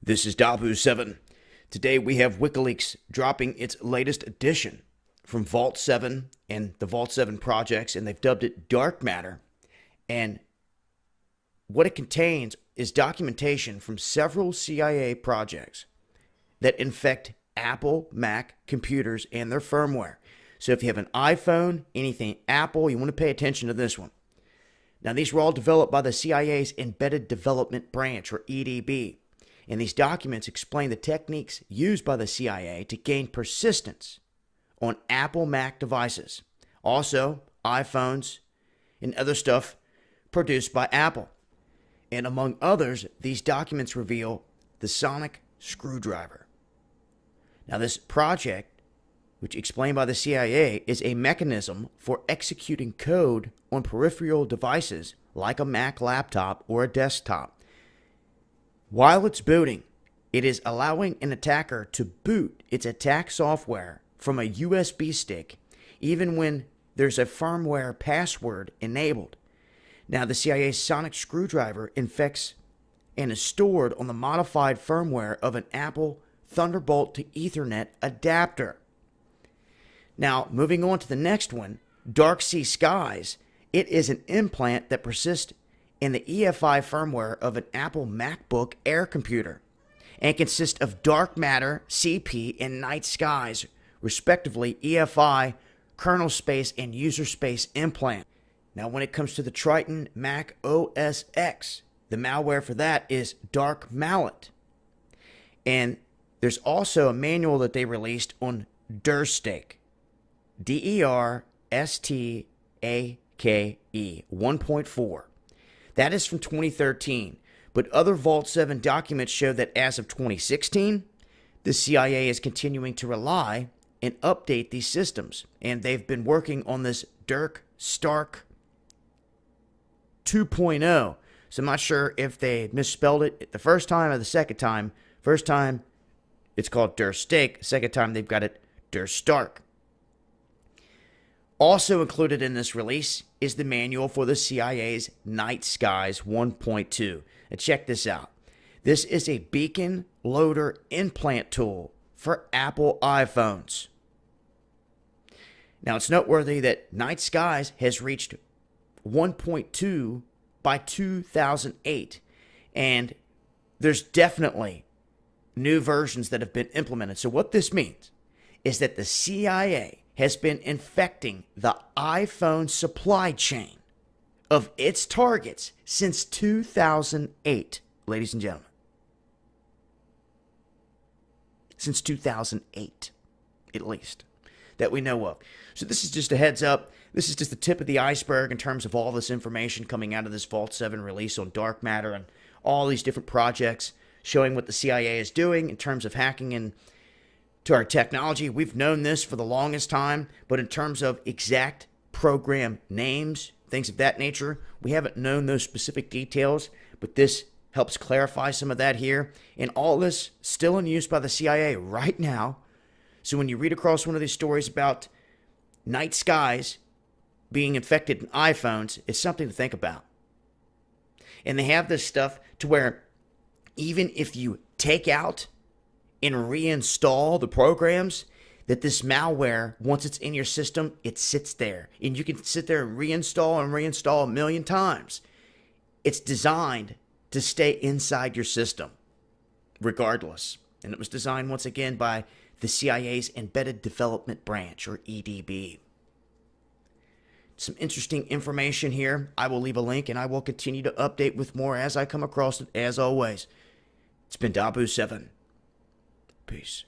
This is Dabu7. Today we have Wikileaks dropping its latest edition from Vault 7 and the Vault 7 projects, and they've dubbed it Dark Matter. And what it contains is documentation from several CIA projects that infect Apple Mac computers and their firmware. So if you have an iPhone, anything Apple, you want to pay attention to this one. Now, these were all developed by the CIA's Embedded Development Branch, or EDB. And these documents explain the techniques used by the CIA to gain persistence on Apple Mac devices. Also, iPhones and other stuff produced by Apple. And among others, these documents reveal the sonic screwdriver. Now, this project, which explained by the CIA, is a mechanism for executing code on peripheral devices like a Mac laptop or a desktop. While it's booting, it is allowing an attacker to boot its attack software from a USB stick, even when there's a firmware password enabled. Now, the CIA's sonic screwdriver infects and is stored on the modified firmware of an Apple Thunderbolt to Ethernet adapter. Now, moving on to the next one, Dark Sea Skies. It is an implant that persists in the EFI firmware of an Apple MacBook Air computer and consists of dark matter, CP, and night skies, respectively EFI, kernel space, and user space implant. Now, when it comes to the Triton Mac OS X, the malware for that is Dark Mallet. And there's also a manual that they released on Derstake, DERSTAKE 1.4. That is from 2013, but other Vault 7 documents show that as of 2016, the CIA is continuing to rely and update these systems, and they've been working on this Dirk Stark 2.0. So I'm not sure if they misspelled it the first time or the second time. First time, it's called Derstake. Second time, they've got it Stark. Also included in this release is the manual for the CIA's Night Skies 1.2. Now check this out. This is a beacon loader implant tool for Apple iPhones. Now, it's noteworthy that Night Skies has reached 1.2 by 2008, and there's definitely new versions that have been implemented. So what this means is that the CIA has been infecting the iPhone supply chain of its targets since 2008, ladies and gentlemen. Since 2008, at least, that we know of. So this is just a heads up. This is just the tip of the iceberg in terms of all this information coming out of this Vault 7 release on Dark Matter and all these different projects showing what the CIA is doing in terms of hacking and to our technology. We've known this for the longest time, but in terms of exact program names, things of that nature, we haven't known those specific details, but this helps clarify some of that here. And all this still in use by the CIA right now. So when you read across one of these stories about night skies being infected in iPhones, it's something to think about. And they have this stuff to where even if you take out and reinstall the programs, that this malware, once it's in your system, it sits there. And you can sit there and reinstall a million times. It's designed to stay inside your system, regardless. And it was designed, once again, by the CIA's Embedded Development Branch, or EDB. Some interesting information here. I will leave a link, and I will continue to update with more as I come across it, as always. It's been Dabu7. Peace.